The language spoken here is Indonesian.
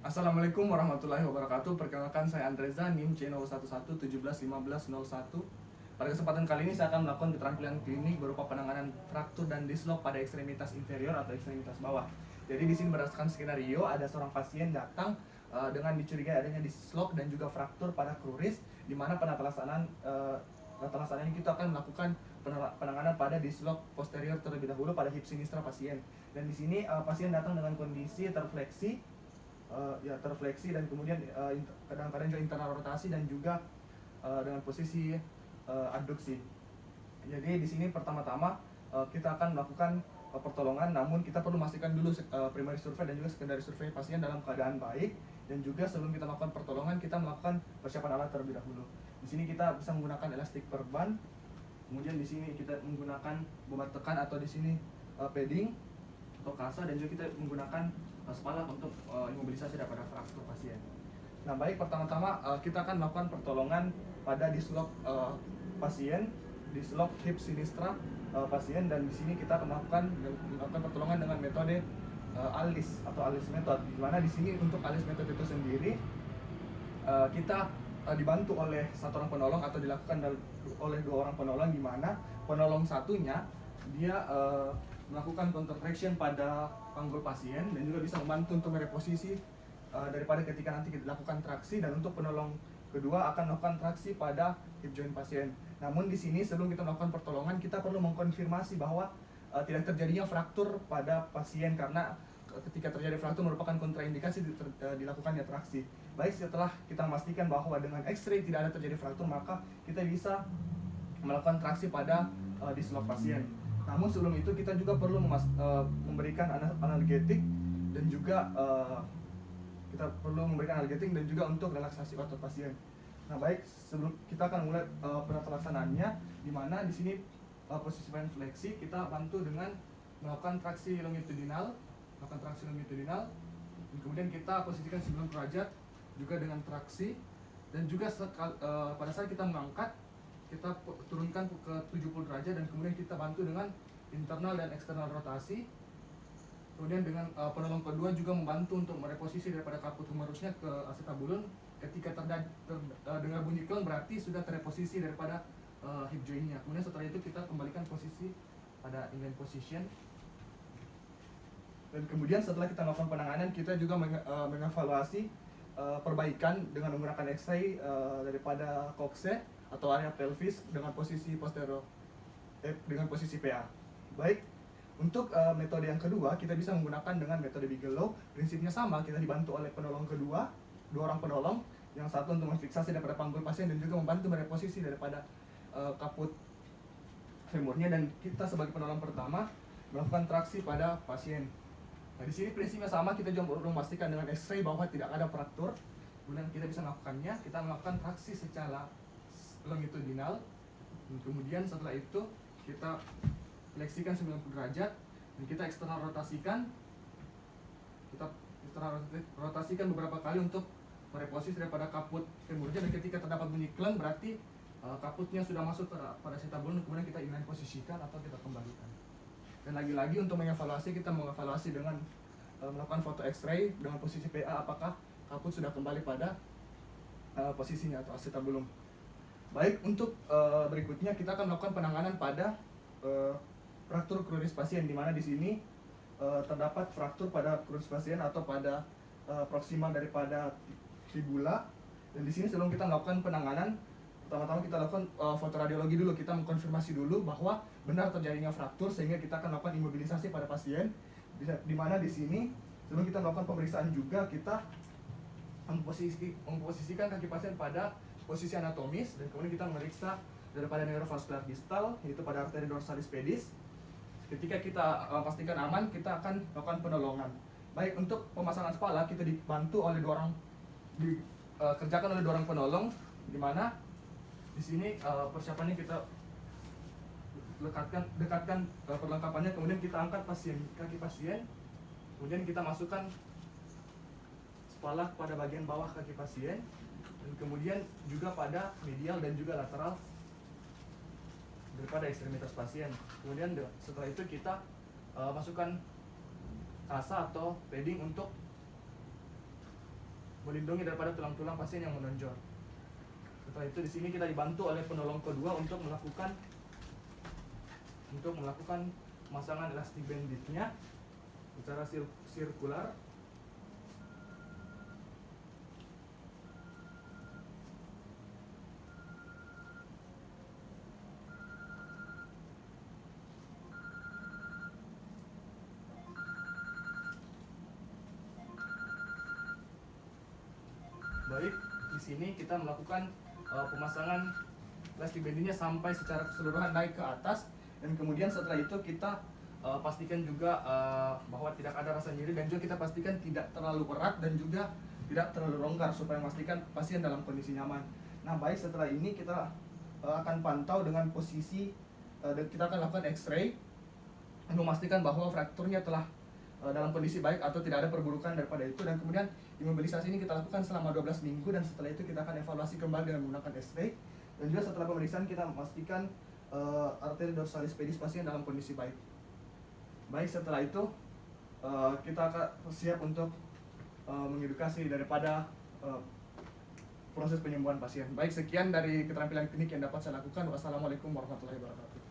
Assalamualaikum warahmatullahi wabarakatuh. Perkenalkan, saya Andreza, NIM C01171501. Pada kesempatan kali ini saya akan melakukan keterampilan klinik berupa penanganan fraktur dan dislok pada ekstremitas inferior atau ekstremitas bawah. Jadi di sini berdasarkan skenario, ada seorang pasien datang dengan dicurigai adanya dislok dan juga fraktur pada kruris, di mana penata laksanaan kita akan melakukan penanganan pada dislok posterior terlebih dahulu pada hip sinistra pasien. Dan di sini pasien datang dengan kondisi terfleksi dan kemudian kadang-kadang juga internal rotasi dan juga dengan posisi abduksi. Jadi di sini pertama-tama kita akan melakukan pertolongan, namun kita perlu memastikan dulu primary survey dan juga secondary survey pasien dalam keadaan baik, dan juga sebelum kita melakukan pertolongan kita melakukan persiapan alat terlebih dahulu. Di sini kita bisa menggunakan elastik perban, kemudian di sini kita menggunakan bomba tekan atau di sini padding atau kasa, dan juga kita menggunakan spalak untuk imobilisasi daripada fraktur pasien. Nah, baik, pertama-tama kita akan melakukan pertolongan pada dislok pasien, dislok hip sinistra pasien, dan di sini kita akan melakukan pertolongan dengan metode ALIS atau ALIS method. Di mana di sini untuk ALIS method itu sendiri kita dibantu oleh satu orang penolong atau dilakukan oleh dua orang penolong, di mana penolong satunya dia melakukan counter traction pada panggul pasien dan juga bisa membantu untuk mereposisi daripada ketika nanti kita lakukan traksi, dan untuk penolong kedua akan melakukan traksi pada hip joint pasien. Namun di sini sebelum kita melakukan pertolongan kita perlu mengkonfirmasi bahwa tidak terjadinya fraktur pada pasien, karena ketika terjadi fraktur merupakan kontraindikasi dilakukannya traksi. Baik, setelah kita memastikan bahwa dengan X-ray tidak ada terjadi fraktur, maka kita bisa melakukan traksi pada dislok pasien. Namun sebelum itu kita juga perlu memberikan analgetik dan juga untuk relaksasi otot pasien. Nah, baik, sebelum kita akan mulai penata laksanaannya, di mana di sini posisi pasien fleksi kita bantu dengan melakukan traksi longitudinal, dan kemudian kita posisikan 90 derajat juga dengan traksi, dan juga pada saat kita mengangkat kita turunkan ke 70 derajat, dan kemudian kita bantu dengan internal dan eksternal rotasi. Kemudian dengan penolong kedua juga membantu untuk mereposisi daripada kaput humerusnya ke acetabulum. Ketika dengar bunyi kleng berarti sudah terreposisi daripada hip jointnya. Kemudian setelah itu kita kembalikan posisi pada inline position. Dan kemudian setelah kita melakukan penanganan, kita juga mengevaluasi perbaikan dengan menggunakan X-ray daripada kokse atau area pelvis dengan posisi dengan posisi PA. Baik, untuk metode yang kedua kita bisa menggunakan dengan metode Bigelow. Prinsipnya sama, kita dibantu oleh penolong kedua, dua orang penolong, yang satu untuk memfiksasi daripada panggul pasien dan juga membantu mereposisi daripada kaput femurnya, dan kita sebagai penolong pertama melakukan traksi pada pasien. Nah, di sini prinsipnya sama, kita juga perlu memastikan dengan X-ray bahwa tidak ada fraktur. Kemudian kita bisa melakukannya, kita melakukan traksi secara longitudinal, dan kemudian setelah itu kita fleksikan 90 derajat dan kita eksternal rotasikan beberapa kali untuk mereposisi daripada kaput femurnya, dan ketika terdapat bunyi kleng berarti kaputnya sudah masuk pada acetabulum, kemudian kita inline posisikan atau kita kembalikan. Dan lagi-lagi untuk mengevaluasi, kita mengevaluasi dengan melakukan foto X-ray dengan posisi PA apakah kaput sudah kembali pada posisinya atau acetabulum. Baik, untuk berikutnya kita akan melakukan penanganan pada fraktur kruris pasien, di mana di sini terdapat fraktur pada kruris pasien atau pada proksimal daripada fibula. Dan di sini sebelum kita melakukan penanganan, pertama-tama kita lakukan foto radiologi dulu, kita mengkonfirmasi dulu bahwa benar terjadinya fraktur, sehingga kita akan melakukan imobilisasi pada pasien. Di mana di sini sebelum kita melakukan pemeriksaan juga kita memposisikan kaki pasien pada posisi anatomis, dan kemudian kita memeriksa daripada neurovaskular distal, yaitu pada arteri dorsalis pedis. Ketika kita pastikan aman, kita akan melakukan penolongan. Baik, untuk pemasangan spala kita dibantu oleh dikerjakan oleh dua orang penolong, di mana di sini persiapannya kita dekatkan perlengkapannya, kemudian kita angkat kaki pasien, kemudian kita masukkan spala pada bagian bawah kaki pasien, dan kemudian juga pada medial dan juga lateral daripada ekstremitas pasien. Kemudian setelah itu kita masukkan kasa atau padding untuk melindungi daripada tulang-tulang pasien yang menonjol. Setelah itu di sini kita dibantu oleh penolong kedua untuk melakukan pemasangan elastik banditnya secara sirkular. Baik, di sini kita melakukan pemasangan plastik banditnya sampai secara keseluruhan naik ke atas, dan kemudian setelah itu kita pastikan juga bahwa tidak ada rasa nyeri, dan juga kita pastikan tidak terlalu berat dan juga tidak terlalu longgar supaya memastikan pasien dalam kondisi nyaman. Nah, baik, setelah ini kita akan pantau dengan posisi dan kita akan lakukan X-ray untuk memastikan bahwa frakturnya telah dalam kondisi baik atau tidak ada perburukan daripada itu, dan kemudian imobilisasi ini kita lakukan selama 12 minggu, dan setelah itu kita akan evaluasi kembali dengan menggunakan X-ray, dan juga setelah pemeriksaan kita memastikan arteri dorsalis pedis pasien dalam kondisi baik. Baik, setelah itu kita akan siap untuk mengedukasi daripada proses penyembuhan pasien. Baik, sekian dari keterampilan klinik yang dapat saya lakukan. Wassalamualaikum warahmatullahi wabarakatuh.